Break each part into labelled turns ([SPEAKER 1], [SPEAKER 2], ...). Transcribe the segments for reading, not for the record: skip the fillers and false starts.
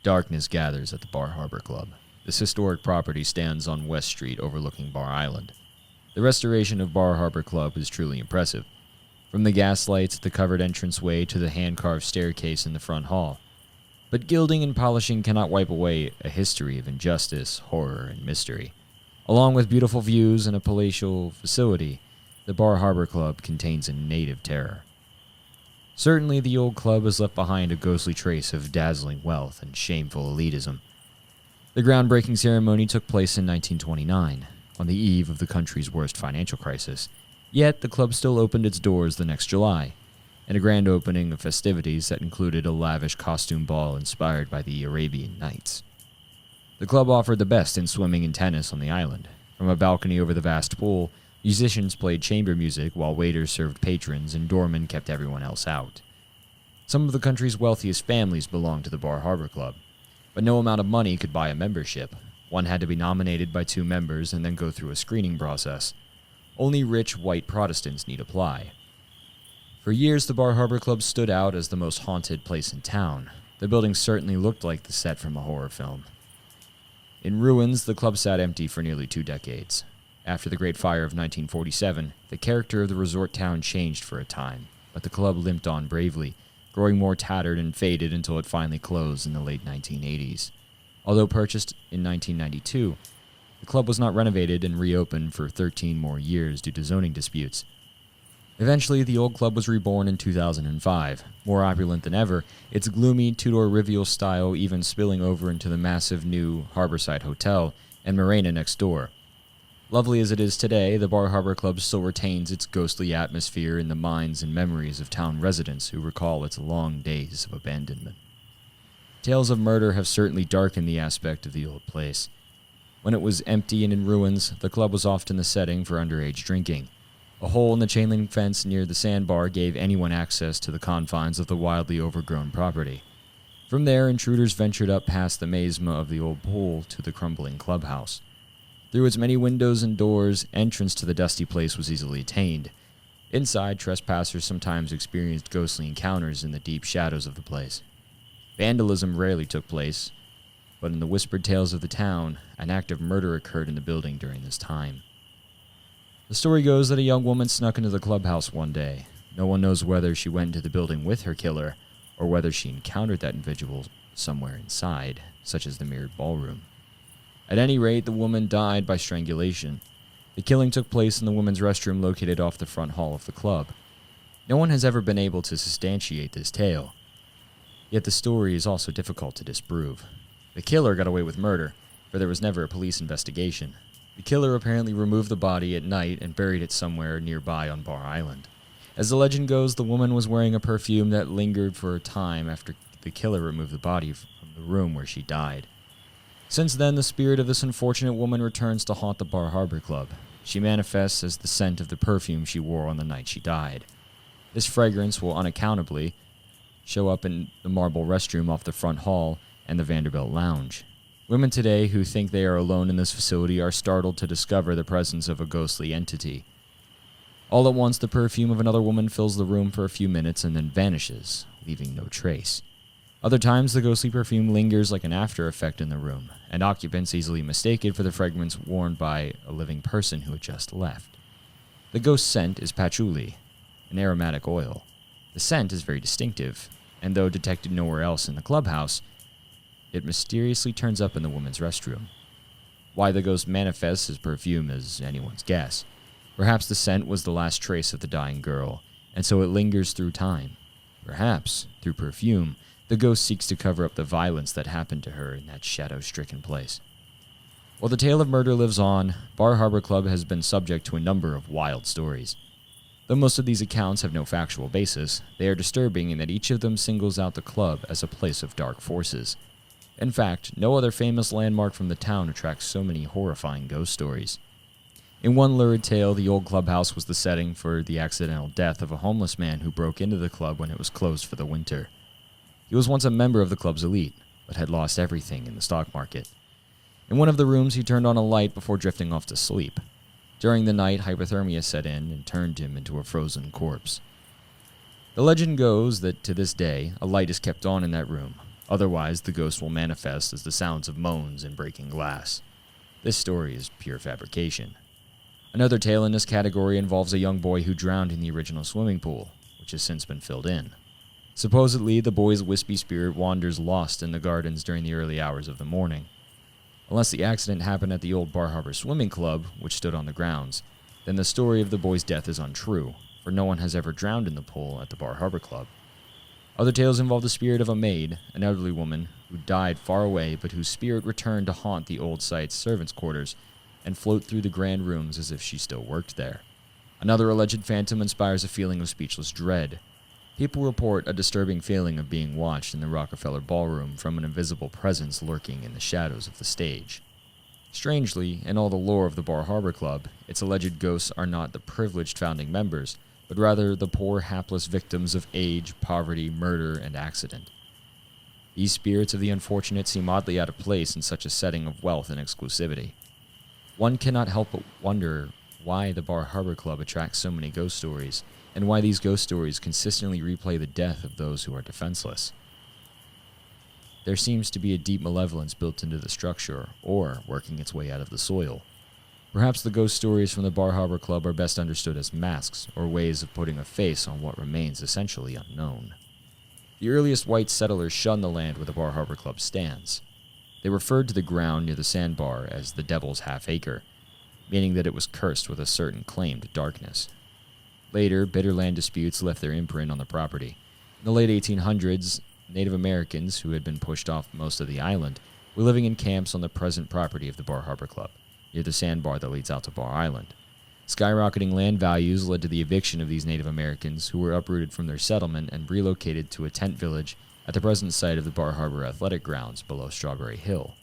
[SPEAKER 1] Darkness gathers at the Bar Harbor Club. This historic property stands on West Street overlooking Bar Island. The restoration of Bar Harbor Club is truly impressive. From the gas lights at the covered entranceway to the hand-carved staircase in the front hall. But gilding and polishing cannot wipe away a history of injustice, horror, and mystery. Along with beautiful views and a palatial facility, the Bar Harbor Club contains a native terror. Certainly, the old club has left behind a ghostly trace of dazzling wealth and shameful elitism. The groundbreaking ceremony took place in 1929, on the eve of the country's worst financial crisis. Yet, the club still opened its doors the next July, and a grand opening of festivities that included a lavish costume ball inspired by the Arabian Nights. The club offered the best in swimming and tennis on the island. From a balcony over the vast pool, musicians played chamber music while waiters served patrons and doormen kept everyone else out. Some of the country's wealthiest families belonged to the Bar Harbor Club, but no amount of money could buy a membership. One had to be nominated by 2 members and then go through a screening process. Only rich white Protestants need apply. For years, the Bar Harbor Club stood out as the most haunted place in town. The building certainly looked like the set from a horror film. In ruins, the club sat empty for nearly 2 decades. After the Great Fire of 1947, the character of the resort town changed for a time, but the club limped on bravely, growing more tattered and faded until it finally closed in the late 1980s. Although purchased in 1992, the club was not renovated and reopened for 13 more years due to zoning disputes. Eventually, the old club was reborn in 2005. More opulent than ever, its gloomy Tudor Riviera style even spilling over into the massive new Harborside Hotel and marina next door. Lovely as it is today, the Bar Harbor Club still retains its ghostly atmosphere in the minds and memories of town residents who recall its long days of abandonment. Tales of murder have certainly darkened the aspect of the old place. When it was empty and in ruins, the club was often the setting for underage drinking. A hole in the chain-link fence near the sandbar gave anyone access to the confines of the wildly overgrown property. From there, intruders ventured up past the maze of the old pool to the crumbling clubhouse. Through its many windows and doors, entrance to the dusty place was easily attained. Inside, trespassers sometimes experienced ghostly encounters in the deep shadows of the place. Vandalism rarely took place, but in the whispered tales of the town, an act of murder occurred in the building during this time. The story goes that a young woman snuck into the clubhouse one day. No one knows whether she went into the building with her killer, or whether she encountered that individual somewhere inside, such as the mirrored ballroom. At any rate, the woman died by strangulation. The killing took place in the women's restroom located off the front hall of the club. No one has ever been able to substantiate this tale. Yet the story is also difficult to disprove. The killer got away with murder, for there was never a police investigation. The killer apparently removed the body at night and buried it somewhere nearby on Bar Island. As the legend goes, the woman was wearing a perfume that lingered for a time after the killer removed the body from the room where she died. Since then, the spirit of this unfortunate woman returns to haunt the Bar Harbor Club. She manifests as the scent of the perfume she wore on the night she died. This fragrance will unaccountably show up in the marble restroom off the front hall and the Vanderbilt Lounge. Women today who think they are alone in this facility are startled to discover the presence of a ghostly entity. All at once, the perfume of another woman fills the room for a few minutes and then vanishes, leaving no trace. Other times, the ghostly perfume lingers like an after effect in the room, and occupants easily mistake it for the fragrance worn by a living person who had just left. The ghost scent is patchouli, an aromatic oil. The scent is very distinctive, and though detected nowhere else in the clubhouse, it mysteriously turns up in the woman's restroom. Why the ghost manifests as perfume is anyone's guess. Perhaps the scent was the last trace of the dying girl, and so it lingers through time. Perhaps, through perfume, the ghost seeks to cover up the violence that happened to her in that shadow-stricken place. While the tale of murder lives on, Bar Harbor Club has been subject to a number of wild stories. Though most of these accounts have no factual basis, they are disturbing in that each of them singles out the club as a place of dark forces. In fact, no other famous landmark from the town attracts so many horrifying ghost stories. In one lurid tale, the old clubhouse was the setting for the accidental death of a homeless man who broke into the club when it was closed for the winter. He was once a member of the club's elite, but had lost everything in the stock market. In one of the rooms, he turned on a light before drifting off to sleep. During the night, hypothermia set in and turned him into a frozen corpse. The legend goes that to this day, a light is kept on in that room, Otherwise, the ghost will manifest as the sounds of moans and breaking glass. This story is pure fabrication. Another tale in this category involves a young boy who drowned in the original swimming pool, which has since been filled in. Supposedly, the boy's wispy spirit wanders lost in the gardens during the early hours of the morning. Unless the accident happened at the old Bar Harbor Swimming Club, which stood on the grounds, then the story of the boy's death is untrue, for no one has ever drowned in the pool at the Bar Harbor Club. Other tales involve the spirit of a maid, an elderly woman, who died far away but whose spirit returned to haunt the old site's servants' quarters and float through the grand rooms as if she still worked there. Another alleged phantom inspires a feeling of speechless dread. People report a disturbing feeling of being watched in the Rockefeller Ballroom from an invisible presence lurking in the shadows of the stage. Strangely, in all the lore of the Bar Harbor Club, its alleged ghosts are not the privileged founding members, but rather the poor, hapless victims of age, poverty, murder, and accident. These spirits of the unfortunate seem oddly out of place in such a setting of wealth and exclusivity. One cannot help but wonder why the Bar Harbor Club attracts so many ghost stories, and why these ghost stories consistently replay the death of those who are defenseless. There seems to be a deep malevolence built into the structure, or working its way out of the soil. Perhaps the ghost stories from the Bar Harbor Club are best understood as masks, or ways of putting a face on what remains essentially unknown. The earliest white settlers shunned the land where the Bar Harbor Club stands. They referred to the ground near the sandbar as the Devil's Half Acre, meaning that it was cursed with a certain claim to darkness. Later, bitter land disputes left their imprint on the property. In the late 1800s, Native Americans, who had been pushed off most of the island, were living in camps on the present property of the Bar Harbor Club, near the sandbar that leads out to Bar Island. Skyrocketing land values led to the eviction of these Native Americans, who were uprooted from their settlement and relocated to a tent village at the present site of the Bar Harbor Athletic Grounds below Strawberry Hill.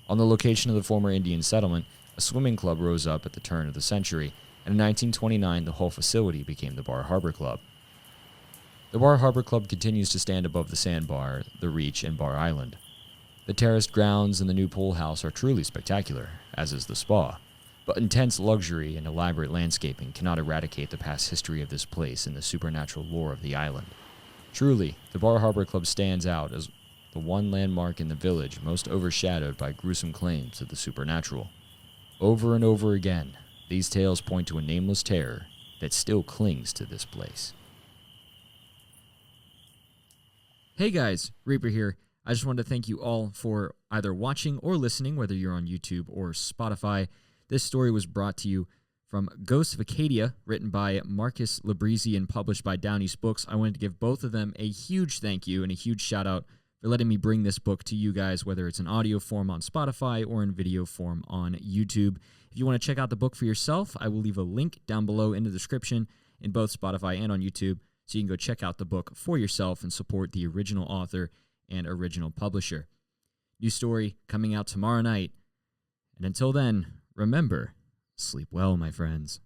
[SPEAKER 1] On the location of the former Indian settlement, a swimming club rose up at the turn of the century, and in 1929 the whole facility became the Bar Harbor Club. The Bar Harbor Club continues to stand above the sandbar, the Reach, and Bar Island. The terraced grounds and the new pool house are truly spectacular, as is the spa, but intense luxury and elaborate landscaping cannot eradicate the past history of this place and the supernatural lore of the island. Truly, the Bar Harbor Club stands out as the one landmark in the village most overshadowed by gruesome claims of the supernatural. Over and over again, these tales point to a nameless terror that still clings to this place. Hey guys, Reaper here. I just wanted to thank you all for either watching or listening, whether you're on YouTube or Spotify. This story was brought to you from Ghosts of Acadia, written by Marcus Labrizzi and published by Down East Books. I wanted to give both of them a huge thank you and a huge shout out for letting me bring this book to you guys, whether it's in audio form on Spotify or in video form on YouTube. If you want to check out the book for yourself, I will leave a link down below in the description in both Spotify and on YouTube, so you can go check out the book for yourself and support the original author and original publisher. New story coming out tomorrow night. And until then, remember, sleep well, my friends.